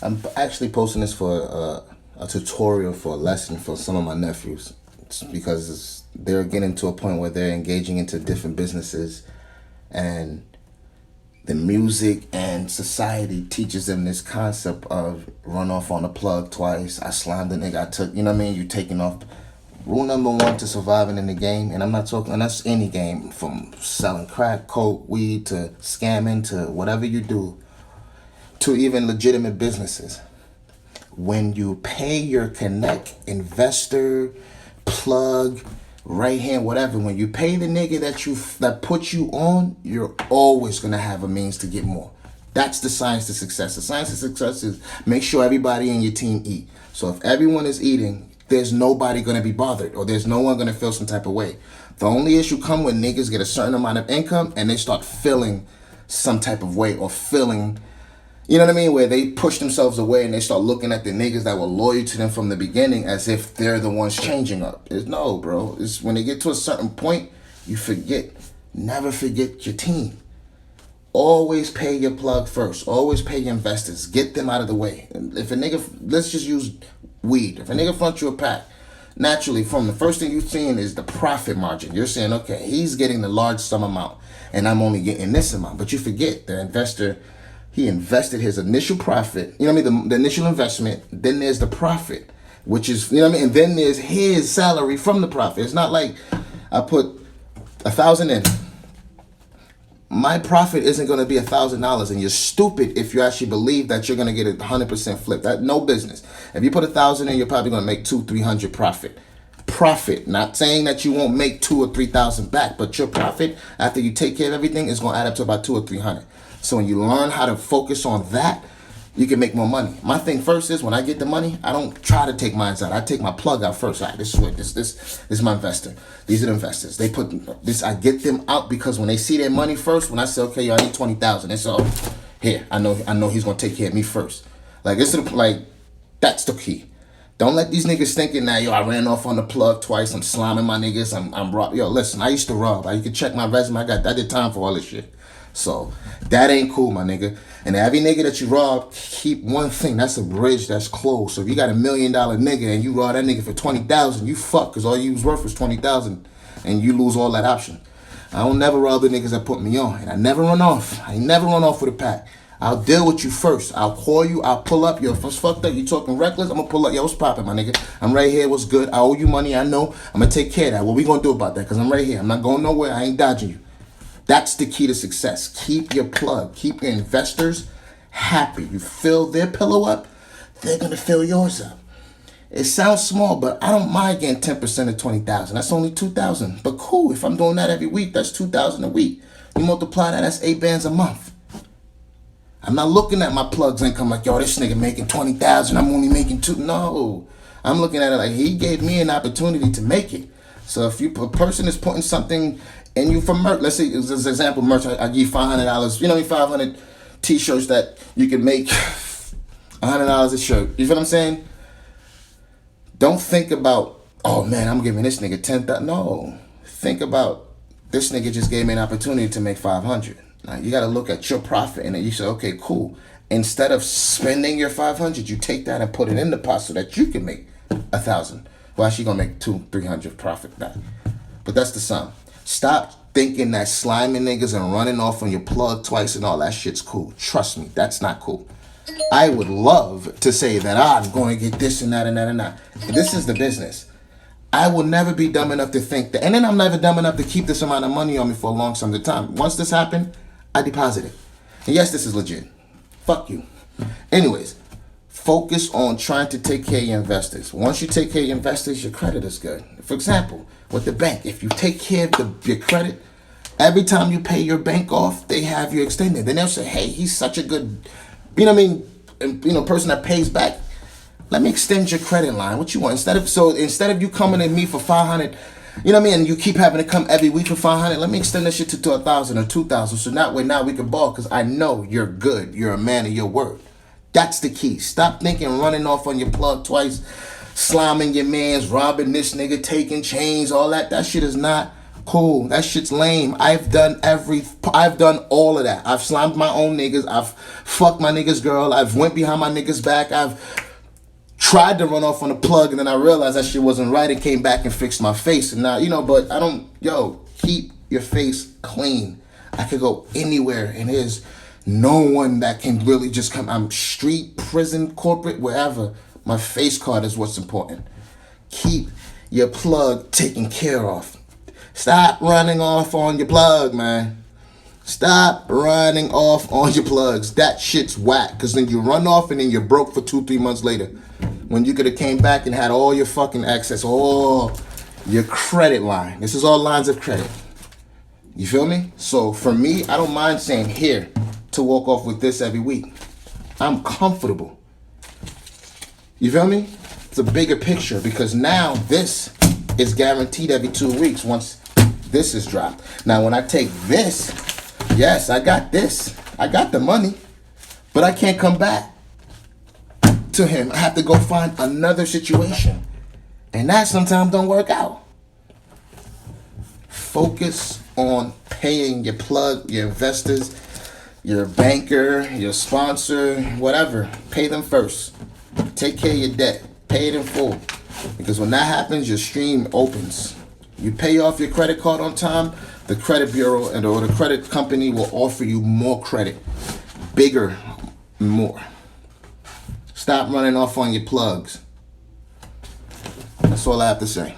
I'm actually posting this for a tutorial for a lesson for some of my nephews. It's because they're getting to a point where they're engaging into different businesses, and the music and society teaches them this concept of run off on the plug twice. I slimed the nigga. I took, you know what I mean? You taking off. Rule number one to surviving in the game, and I'm not talking, and that's any game, from selling crack, coke, weed, to scamming, to whatever you do, to even legitimate businesses. When you pay your connect, investor, plug, right hand, whatever, when you pay the nigga that put you on, you're always gonna have a means to get more. That's the science to success. The science to success is make sure everybody in your team eat. So if everyone is eating, there's nobody gonna be bothered, or there's no one gonna feel some type of way. The only issue come when niggas get a certain amount of income and they start feeling some type of way, or feeling, you know what I mean, where they push themselves away and they start looking at the niggas that were loyal to them from the beginning as if they're the ones changing up. No, bro. It's when they get to a certain point, you forget. Never forget your team. Always pay your plug first. Always pay your investors. Get them out of the way. If a nigga, let's just use weed. If a nigga front you a pack, naturally, from the first thing you're seeing is the profit margin. You're saying, okay, he's getting the large sum amount, and I'm only getting this amount. But you forget the investor, he invested his initial profit, you know what I mean, the initial investment, then there's the profit, which is, you know what I mean, and then there's his salary from the profit. It's not like I put 1,000 in. My profit isn't going to be $1,000, and you're stupid if you actually believe that you're going to get it 100% flipped. That no business. If you put 1,000 in, you're probably going to make 200-300 profit. Profit. Not saying that you won't make 2,000 or 3,000 back, but your profit after you take care of everything is going to add up to about 200 or 300. So when you learn how to focus on that, you can make more money. My thing first is when I get the money, I don't try to take mine out. I take my plug out first. All right, this is what this is my investor. These are the investors. They put this. I get them out because when they see their money first, when I say, okay, yo, I need 20,000, they say, oh, here, I know he's gonna take care of me first. Like this is like that's the key. Don't let these niggas thinking that, yo, I ran off on the plug twice. I'm slamming my niggas. I'm rob. Yo, listen, I used to rob. You can check my resume. I did time for all this shit. So that ain't cool, my nigga. And every nigga that you rob, keep one thing. That's a bridge that's closed. So if you got $1 million nigga and you rob that nigga for 20,000, you fuck, because all you was worth was 20,000, and you lose all that option. I don't never rob the niggas that put me on, and I never run off. I never run off with a pack. I'll deal with you first. I'll call you. I'll pull up. Yo, if it's fucked up, you talking reckless, I'm gonna pull up. Yo, what's poppin', my nigga? I'm right here. What's good? I owe you money. I know. I'm gonna take care of that. What we gonna do about that? Because I'm right here. I'm not going nowhere. I ain't dodging you. That's the key to success. Keep your plug. Keep your investors happy. You fill their pillow up, they're going to fill yours up. It sounds small, but I don't mind getting 10% of 20,000. That's only 2,000. But cool, if I'm doing that every week, that's 2,000 a week. You multiply that, that's 8 bands a month. I'm not looking at my plugs income like, yo, this nigga making 20,000, I'm only making 2. No, I'm looking at it like he gave me an opportunity to make it. So if a person is putting something in you for merch, let's say, as an example, merch, I give you $500, you know, 500 t-shirts that you can make $100 a shirt. You feel what I'm saying? Don't think about, oh man, I'm giving this nigga 10,000. No, think about this nigga just gave me an opportunity to make 500. Now you got to look at your profit, and then you say, okay, cool. Instead of spending your 500, you take that and put it in the pot so that you can make 1,000. Well, she gonna make 200-300 profit back. But that's the sum. Stop thinking that sliming niggas and running off on your plug twice and all that shit's cool. Trust me, that's not cool. I would love to say that I'm going to get this and that and that and that. But this is the business. I will never be dumb enough to think that, and then I'm never dumb enough to keep this amount of money on me for a long sum of time. Once this happened, I deposit it. And yes, this is legit. Fuck you. Anyways, focus on trying to take care of your investors. Once you take care of your investors, your credit is good. For example, with the bank, if you take care of your credit, every time you pay your bank off, they have you extended. Then they'll say, hey, he's such a good, you know what I mean, person that pays back. Let me extend your credit line. What you want? Instead of you coming to me for 500, you know what I mean, and you keep having to come every week for 500, let me extend that shit to 1,000 or 2,000. So that way now we can ball, because I know you're good. You're a man of your word. That's the key. Stop thinking running off on your plug twice, slamming your mans, robbing this nigga, taking chains, all that. That shit is not Cool, that shit's lame. I've done all of that. I've slimed my own niggas. I've fucked my niggas girl. I've went behind my niggas back. I've tried to run off on a plug, and then I realized that shit wasn't right and came back and fixed my face. And now, but I don't, keep your face clean. I could go anywhere, and there's no one that can really just come. I'm street, prison, corporate, wherever. My face card is what's important. Keep your plug taken care of. Stop running off on your plug, man. Stop running off on your plugs. That shit's whack, because then you run off and then you're broke for 2-3 months later. When you could have came back and had all your fucking access, all your credit line. This is all lines of credit. You feel me? So for me, I don't mind saying here to walk off with this every week. I'm comfortable. You feel me? It's a bigger picture, because now this is guaranteed every 2 weeks once this is dropped. Now when I take this, yes, I got this. I got the money, but I can't come back to him. I have to go find another situation. And that sometimes don't work out. Focus on paying your plug, your investors, your banker, your sponsor, whatever. Pay them first. Take care of your debt. Pay it in full. Because when that happens, your stream opens. You pay off your credit card on time, the credit bureau or the credit company will offer you more credit. Bigger, more. Stop running off on your plugs. That's all I have to say.